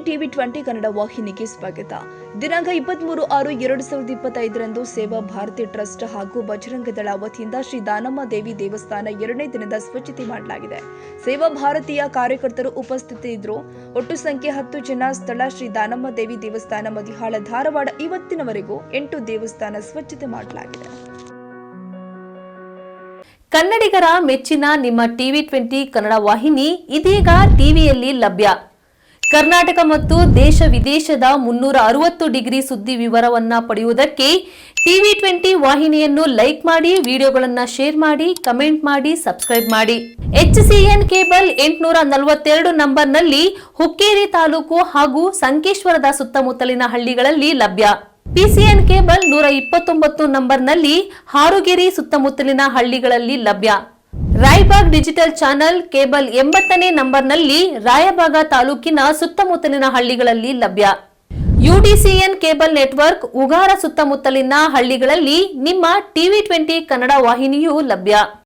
TV 20 Kannada ವಾಹಿನಿಗೆ ಸ್ವಾಗತ. ದಿನಾಂಕ 23/6/2025 ಸೇವಾ ಭಾರತಿ ಟ್ರಸ್ಟ್ ಹಾಗೂ ಬಜರಂಗ ದಳ ವತಿಯಿಂದ ಶ್ರೀ ದಾನಮ್ಮ ದೇವಿ ದೇವಸ್ಥಾನ 2ನೇ ದಿನದ ಸ್ವಚ್ಛತೆ ಮಾಡಲಾಗಿದೆ. ಸೇವಾ ಭಾರತೀಯ ಕಾರ್ಯಕರ್ತರು ಉಪಸ್ಥಿತರಿದ್ದರು. ಒಟ್ಟು ಸಂಖ್ಯೆ 10 ಜನ. ಸ್ಥಳ ಶ್ರೀ ದಾನಮ್ಮ ದೇವಿ ದೇವಸ್ಥಾನ, ಮದಿಹಾಳ, ಧಾರವಾಡ. ಇವತ್ತಿನವರೆಗೂ 8 ದೇವಸ್ಥಾನ ಸ್ವಚ್ಛತೆ ಮಾಡಲಾಗಿದೆ. ಕನ್ನಡಿಗರ ಮೆಚ್ಚಿನ ನಿಮ್ಮ ಟಿವಿ 20 ಕನ್ನಡ ವಾಹಿನಿ ಇದೀಗ ಟಿವಿಯಲ್ಲಿ ಲಭ್ಯ. ಕರ್ನಾಟಕ ಮತ್ತು ದೇಶ ವಿದೇಶದ 360 ಡಿಗ್ರಿ ಸುದ್ದಿ ವಿವರವನ್ನ ಪಡೆಯುವುದಕ್ಕೆ ಟಿವಿ 20 ವಾಹಿನಿಯನ್ನು ಲೈಕ್ ಮಾಡಿ, ವಿಡಿಯೋಗಳನ್ನು ಶೇರ್ ಮಾಡಿ, ಕಮೆಂಟ್ ಮಾಡಿ, ಸಬ್ಸ್ಕ್ರೈಬ್ ಮಾಡಿ. HCN ಕೇಬಲ್ 842 ನಂಬರ್ನಲ್ಲಿ ಹುಕ್ಕೇರಿ ತಾಲೂಕು ಹಾಗೂ ಸಂಕೇಶ್ವರದ ಸುತ್ತಮುತ್ತಲಿನ ಹಳ್ಳಿಗಳಲ್ಲಿ ಲಭ್ಯ. PCN ಕೇಬಲ್ 129 ನಂಬರ್ನಲ್ಲಿ ಹಾರುಗೆರೆ ಸುತ್ತಮುತ್ತಲಿನ ಹಳ್ಳಿಗಳಲ್ಲಿ ಲಭ್ಯ. ರಾಯಬಾಗ್ ಡಿಜಿಟಲ್ ಚಾನೆಲ್ ಕೇಬಲ್ 80ನೇ ನಂಬರ್ನಲ್ಲಿ ರಾಯಬಾಗ ತಾಲೂಕಿನ ಸುತ್ತಮುತ್ತಲಿನ ಹಳ್ಳಿಗಳಲ್ಲಿ ಲಭ್ಯ. UDCN ಕೇಬಲ್ ನೆಟ್ವರ್ಕ್ ಉಗಾರ ಸುತ್ತಮುತ್ತಲಿನ ಹಳ್ಳಿಗಳಲ್ಲಿ ನಿಮ್ಮ ಟಿವಿ 20 ಕನ್ನಡ ವಾಹಿನಿಯೂ ಲಭ್ಯ.